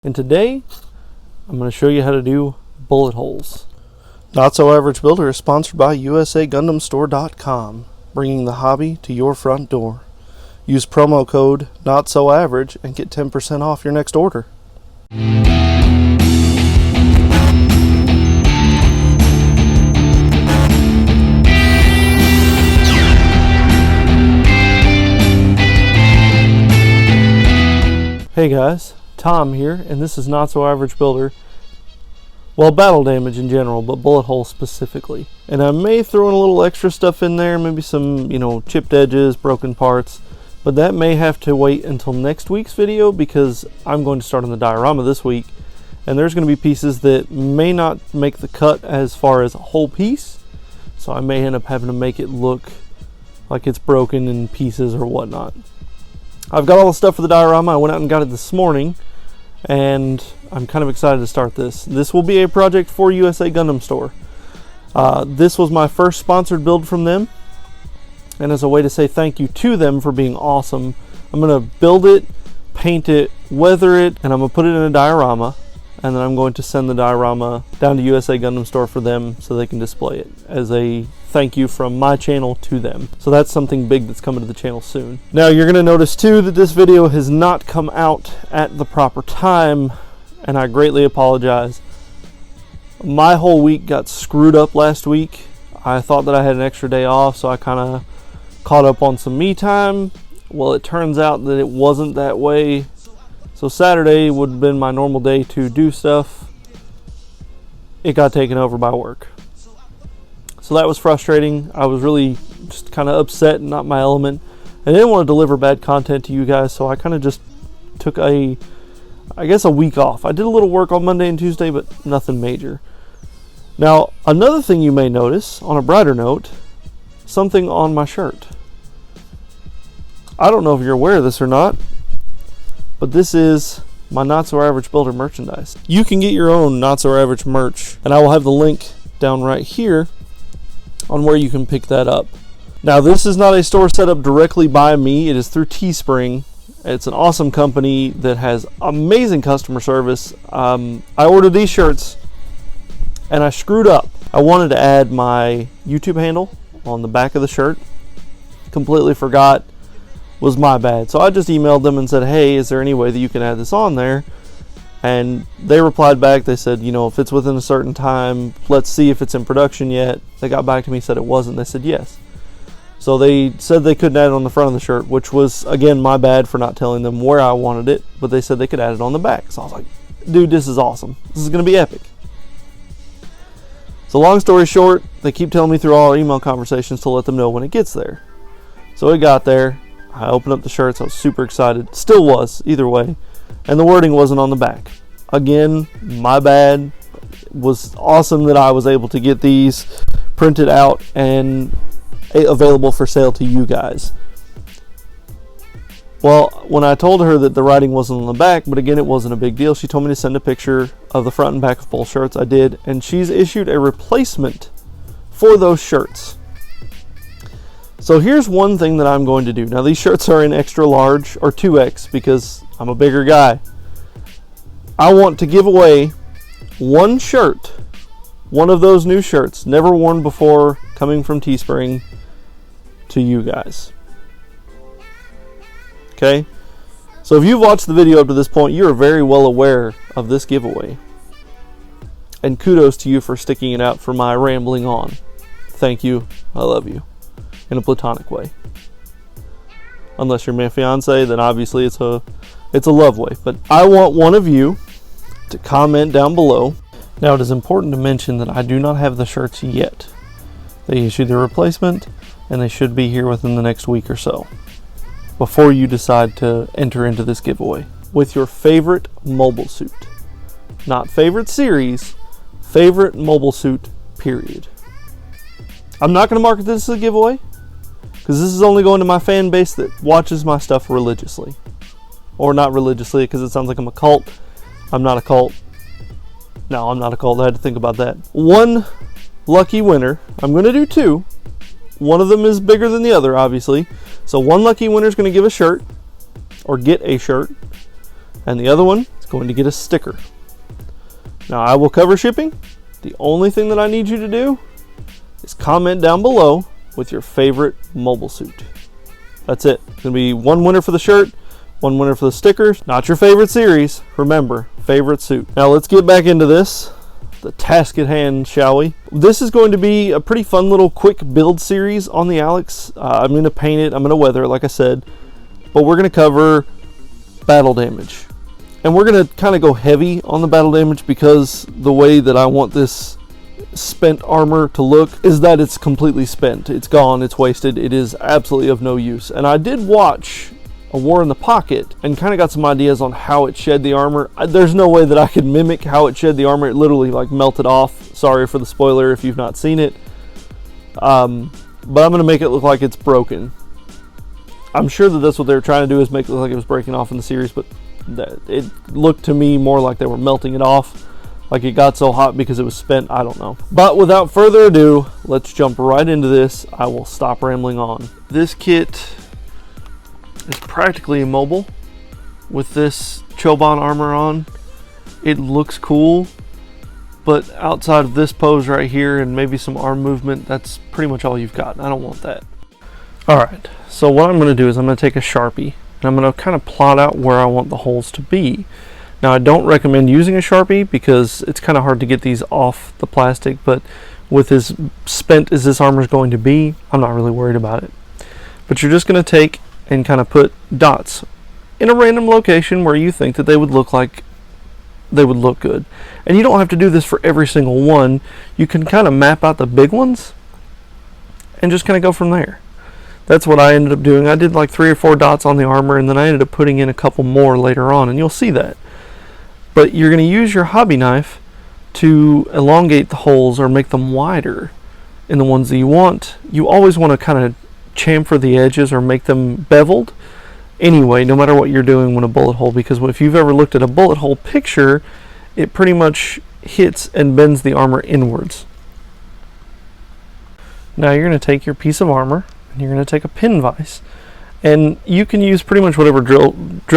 And today I'm going to show you how to do bullet holes. Not So Average Builder is sponsored by USAGundamStore.com, bringing the hobby to your front door. Use promo code NOTSOAVERAGE and get 10% off your next order. Hey guys, Tom here, and this is Not So Average Builder. Well, battle damage in general, but bullet holes specifically. And I may throw in a little extra stuff in there, maybe some, chipped edges, broken parts, but that may have to wait until next week's video because I'm going to start on the diorama this week, and there's going to be pieces that may not make the cut as far as a whole piece, so I may end up having to make it look like it's broken in pieces or whatnot. I've got all the stuff for the diorama. I went out and got it this morning, and I'm kind of excited to start this. This will be a project for USA Gundam Store. This was my first sponsored build from them, and as a way to say thank you to them for being awesome, I'm going to build it, paint it, weather it, and I'm going to put it in a diorama, and then I'm going to send the diorama down to USA Gundam Store for them so they can display it as a thank you from my channel to them. So that's something big that's coming to the channel soon. Now you're going to notice too that this video has not come out at the proper time, and I greatly apologize. My whole week got screwed up last week. I thought that I had an extra day off, so I kind of caught up on some me time. Well, it turns out that it wasn't that way. So Saturday would have been my normal day to do stuff. It got taken over by work. So that was frustrating. I was really just kind of upset and not my element. I didn't want to deliver bad content to you guys, so I kind of just took a week off. I did a little work on Monday and Tuesday, but nothing major. Now, another thing you may notice, on a brighter note, something on my shirt. I don't know if you're aware of this or not, but this is my Not So Average Builder merchandise. You can get your own Not So Average merch, and I will have the link down right here on where you can pick that up. Now, this is not a store set up directly by me. It is through Teespring. It's an awesome company that has amazing customer service. I ordered these shirts and I screwed up. I wanted to add my YouTube handle on the back of the shirt. Completely forgot. Was my bad. So I just emailed them and said, hey, is there any way that you can add this on there? And they replied back. They said, if it's within a certain time, let's see if it's in production yet. They got back to me, said it wasn't. They said yes. So they said they couldn't add it on the front of the shirt, which was, again, my bad for not telling them where I wanted it, but they said they could add it on the back. So I was like, dude, this is awesome. This is going to be epic. So long story short, they keep telling me through all our email conversations to let them know when it gets there. So it got there. I opened up the shirts. I was super excited. Still was, either way. And the wording wasn't on the back. Again, my bad. It was awesome that I was able to get these printed out and available for sale to you guys. Well, when I told her that the writing wasn't on the back, but again, it wasn't a big deal, she told me to send a picture of the front and back of both shirts. I did, and she's issued a replacement for those shirts. So here's one thing that I'm going to do. Now, these shirts are in extra large or 2X because I'm a bigger guy. I want to give away one shirt, one of those new shirts, never worn before, coming from Teespring, to you guys. Okay? So if you've watched the video up to this point, you're very well aware of this giveaway. And kudos to you for sticking it out for my rambling on. Thank you. I love you. In a platonic way. Unless you're my fiance, then obviously it's a love way. But I want one of you to comment down below. Now, it is important to mention that I do not have the shirts yet. They issued their replacement, and they should be here within the next week or so, before you decide to enter into this giveaway with your favorite mobile suit. Not favorite series, favorite mobile suit, period. I'm not going to market this as a giveaway, because this is only going to my fan base that watches my stuff religiously. Or not religiously, because it sounds like I'm a cult. I'm not a cult. No, I'm not a cult. I had to think about that. One lucky winner. I'm going to do two. One of them is bigger than the other, obviously. So one lucky winner is going to give a shirt, or get a shirt. And the other one is going to get a sticker. Now I will cover shipping. The only thing that I need you to do is comment down below with your favorite mobile suit. That's it. It's going to be one winner for the shirt, one winner for the stickers. Not your favorite series. Remember, favorite suit. Now let's get back into this. The task at hand, shall we? This is going to be a pretty fun little quick build series on the Alex. I'm going to paint it. I'm going to weather it, like I said. But we're going to cover battle damage. And we're going to kind of go heavy on the battle damage because the way that I want this spent armor to look is that it's completely spent. It's gone, it's wasted, it is absolutely of no use. And I did watch A War in the Pocket and kind of got some ideas on how it shed the armor. There's no way that I could mimic how it shed the armor. It literally like melted off. Sorry for the spoiler if you've not seen it. But I'm going to make it look like it's broken. I'm sure that that's what they were trying to do, is make it look like it was breaking off in the series, but it looked to me more like they were melting it off, like it got so hot because it was spent. I don't know. But without further ado, let's jump right into this. I will stop rambling on. This kit is practically immobile with this Choban armor on. It looks cool, but outside of this pose right here and maybe some arm movement, that's pretty much all you've got. I don't want that. Alright, so what I'm going to do is I'm going to take a Sharpie and I'm going to kind of plot out where I want the holes to be. Now I don't recommend using a Sharpie because it's kind of hard to get these off the plastic, but with as spent as this armor is going to be, I'm not really worried about it. But you're just going to take and kind of put dots in a random location where you think that they would look like they would look good. And you don't have to do this for every single one. You can kind of map out the big ones and just kind of go from there. That's what I ended up doing. I did like 3 or 4 dots on the armor, and then I ended up putting in a couple more later on, and you'll see that. But you're going to use your hobby knife to elongate the holes or make them wider in the ones that you want. You always want to kind of chamfer the edges or make them beveled anyway, no matter what you're doing when a bullet hole, because if you've ever looked at a bullet hole picture, it pretty much hits and bends the armor inwards. Now you're going to take your piece of armor and you're going to take a pin vise, and you can use pretty much whatever drill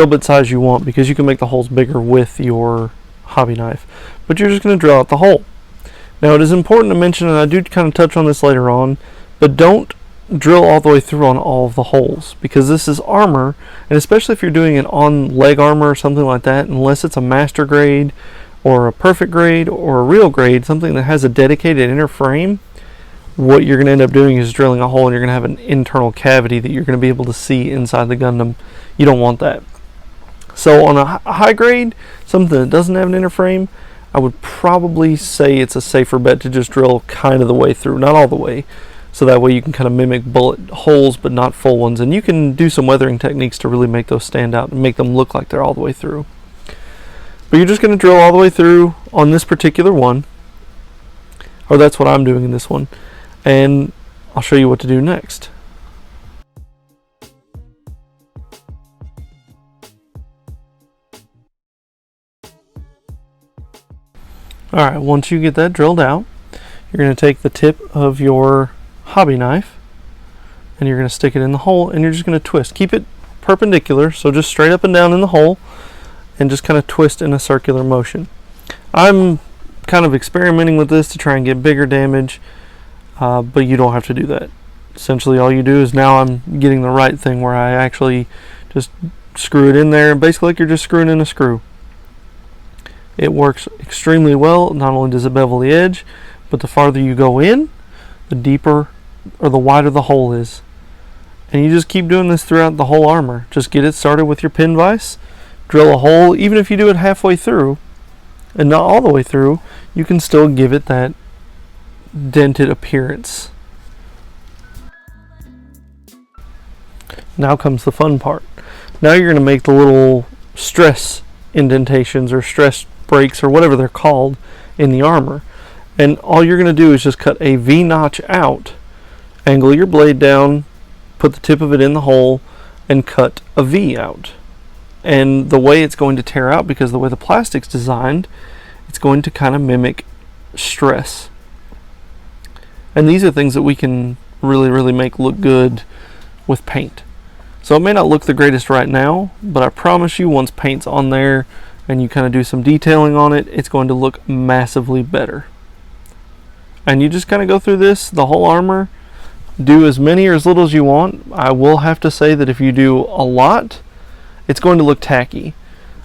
bit size you want, because you can make the holes bigger with your hobby knife, but you're just going to drill out the hole. Now it is important to mention, and I do kind of touch on this later on, but don't drill all the way through on all of the holes, because this is armor, and especially if you're doing it on leg armor or something like that, unless it's a master grade or a perfect grade or a real grade, something that has a dedicated inner frame, what you're going to end up doing is drilling a hole, and you're going to have an internal cavity that you're going to be able to see inside the Gundam. You don't want that. So on a high grade, something that doesn't have an inner frame, I would probably say it's a safer bet to just drill kind of the way through, not all the way, so that way you can kind of mimic bullet holes but not full ones, and you can do some weathering techniques to really make those stand out and make them look like they're all the way through. But you're just going to drill all the way through on this particular one, or that's what I'm doing in this one, and I'll show you what to do next. Alright, once you get that drilled out, you're going to take the tip of your hobby knife and you're going to stick it in the hole, and you're just going to twist. Keep it perpendicular, so just straight up and down in the hole, and just kind of twist in a circular motion. I'm kind of experimenting with this to try and get bigger damage, but you don't have to do that. Essentially all you do is, now I'm getting the right thing where I actually just screw it in there, basically like you're just screwing in a screw. It works extremely well. Not only does it bevel the edge, but the farther you go in, the deeper or the wider the hole is. And you just keep doing this throughout the whole armor. Just get it started with your pin vise, drill a hole. Even if you do it halfway through and not all the way through, you can still give it that dented appearance. Now comes the fun part. Now you're going to make the little stress indentations or stress breaks or whatever they're called in the armor, and all you're going to do is just cut a V notch out, angle your blade down, put the tip of it in the hole, and cut a V out. And the way it's going to tear out, because the way the plastic's designed, it's going to kind of mimic stress. And these are things that we can really make look good with paint. So it may not look the greatest right now, but I promise you, once paint's on there and you kind of do some detailing on it, it's going to look massively better. And you just kind of go through this, the whole armor, do as many or as little as you want. I will have to say that if you do a lot, it's going to look tacky.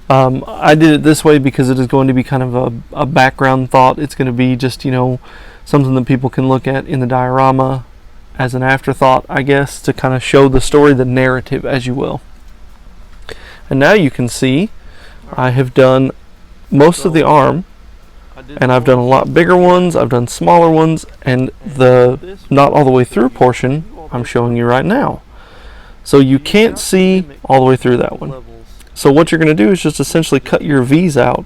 I did it this way because it is going to be kind of a background thought. It's going to be just, you know, something that people can look at in the diorama as an afterthought, I guess, to kind of show the story, the narrative, as you will. And now you can see I have done most of the arm, and I've done a lot bigger ones, I've done smaller ones, and the not all the way through portion I'm showing you right now. So you can't see all the way through that one. So what you're going to do is just essentially cut your V's out,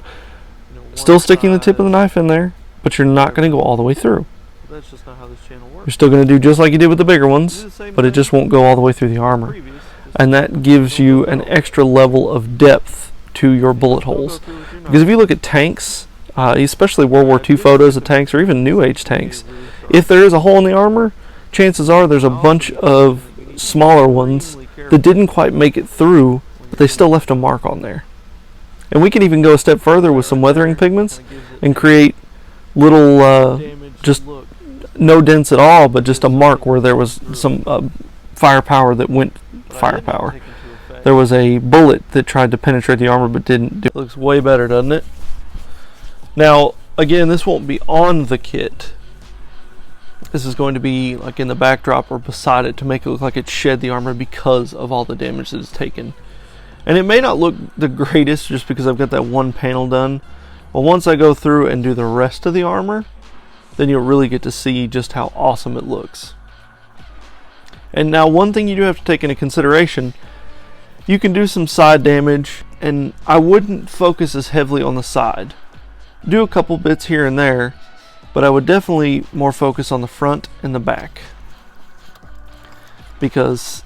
still sticking the tip of the knife in there, but you're not going to go all the way through. That's just not how this channel works. You're still going to do just like you did with the bigger ones, but it just won't go all the way through the armor. And that gives you an extra level of depth to your bullet holes. Because if you look at tanks, especially World War II photos of tanks, or even New Age tanks, if there is a hole in the armor, chances are there's a bunch of smaller ones that didn't quite make it through, but they still left a mark on there. And we can even go a step further with some weathering pigments and create little, just no dents at all, but just a mark where there was some firepower that went firepower. There was a bullet that tried to penetrate the armor but didn't do it. Looks way better, doesn't it? Now, again, this won't be on the kit. This is going to be like in the backdrop or beside it to make it look like it shed the armor because of all the damage that it's taken. And it may not look the greatest just because I've got that one panel done, but once I go through and do the rest of the armor, then you'll really get to see just how awesome it looks. And now one thing you do have to take into consideration, you can do some side damage, and I wouldn't focus as heavily on the side. Do a couple bits here and there, but I would definitely more focus on the front and the back, because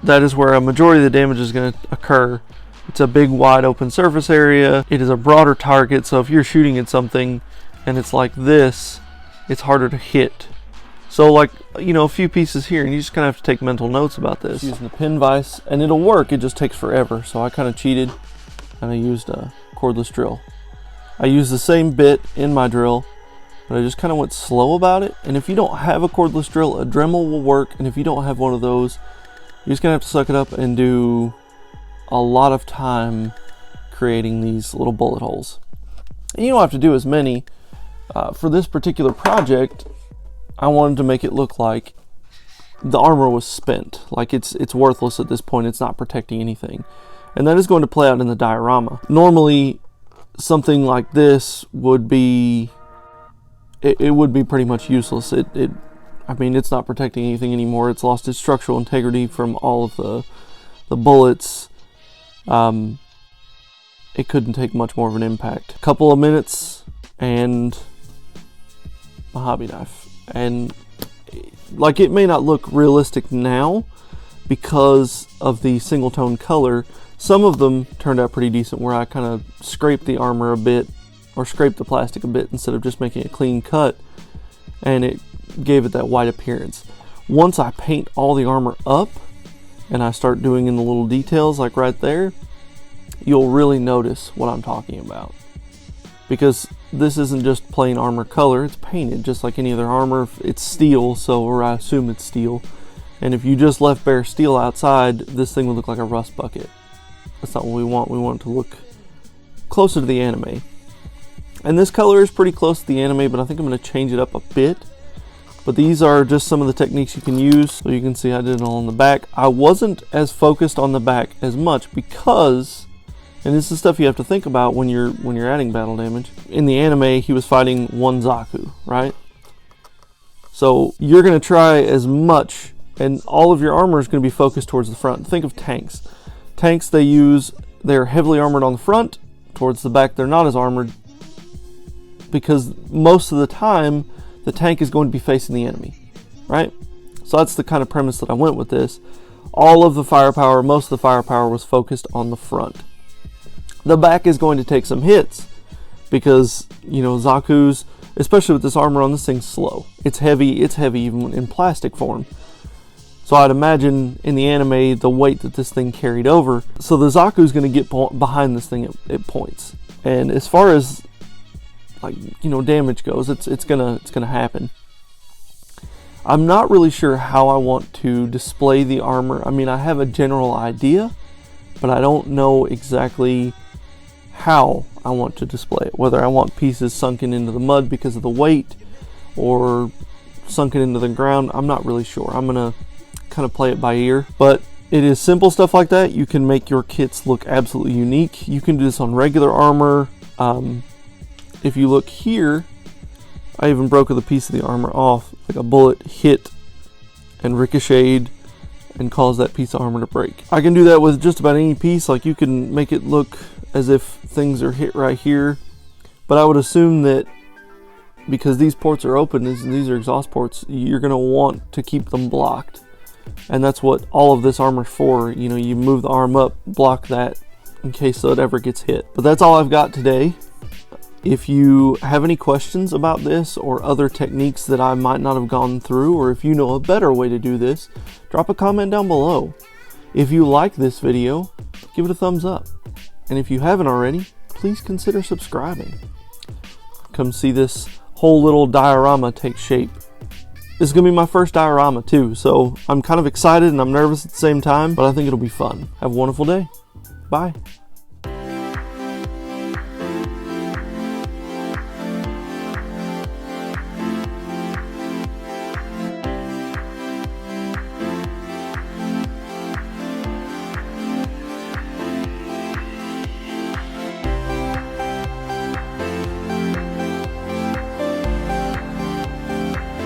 that is where a majority of the damage is going to occur. It's a big wide open surface area. It is a broader target, so if you're shooting at something and it's like this, it's harder to hit. So like, you know, a few pieces here, and you just kind of have to take mental notes about this. Using the pin vise, and it'll work, it just takes forever. So I kind of cheated and I used a cordless drill. I used the same bit in my drill, but I just kind of went slow about it. And if you don't have a cordless drill, a Dremel will work. And if you don't have one of those, you're just gonna have to suck it up and do a lot of time creating these little bullet holes. And you don't have to do as many. For this particular project, I wanted to make it look like the armor was spent, like it's worthless at this point, it's not protecting anything. And that is going to play out in the diorama. Normally, something like this would be, it would be pretty much useless. I mean, it's not protecting anything anymore. It's lost its structural integrity from all of the bullets. It couldn't take much more of an impact. A couple of minutes and a hobby knife. And like, it may not look realistic now because of the single tone color. Some of them turned out pretty decent, where I kind of scraped the armor a bit, or scraped the plastic a bit instead of just making a clean cut, and it gave it that white appearance. Once I paint all the armor up and I start doing in the little details like right there, you'll really notice what I'm talking about. Because this isn't just plain armor color, it's painted just like any other armor. It's steel, so, or I assume it's steel. And if you just left bare steel outside, this thing would look like a rust bucket. That's not what we want. We want it to look closer to the anime. And this color is pretty close to the anime, but I think I'm going to change it up a bit. But these are just some of the techniques you can use. So you can see I did it all on the back. I wasn't as focused on the back as much because, and this is stuff you have to think about when you're adding battle damage. In the anime, he was fighting one Zaku, right? So you're going to try as much, and all of your armor is going to be focused towards the front. Think of tanks. Tanks, they're heavily armored on the front. Towards the back, they're not as armored, because most of the time, the tank is going to be facing the enemy, right? So that's the kind of premise that I went with this. All of the firepower, most of the firepower was focused on the front. The back is going to take some hits because, you know, Zaku's, especially with this armor on, this thing's slow. It's heavy even in plastic form. So I'd imagine in the anime, the weight that this thing carried over. So the Zaku's going to get behind this thing at points. And as far as like, you know, damage goes, it's gonna happen. I'm not really sure how I want to display the armor. I mean, I have a general idea, but I don't know exactly how I want to display it. Whether I want pieces sunken into the mud because of the weight or sunken into the ground, I'm not really sure. I'm gonna kind of play it by ear, but it is simple stuff like that. You can make your kits look absolutely unique. You can do this on regular armor. If you look here, I even broke the piece of the armor off, like a bullet hit and ricocheted and caused that piece of armor to break. I can do that with just about any piece. Like, you can make it look as if things are hit right here, but I would assume that because these ports are open, these are exhaust ports, you're going to want to keep them blocked, and that's what all of this armor's for. You know, you move the arm up, block that in case it ever gets hit. But that's all I've got today. If you have any questions about this or other techniques that I might not have gone through, or if you know a better way to do this, drop a comment down below. If you like this video, give it a thumbs up. And if you haven't already, please consider subscribing. Come see this whole little diorama take shape. This is going to be my first diorama too, so I'm kind of excited and I'm nervous at the same time, but I think it'll be fun. Have a wonderful day. Bye.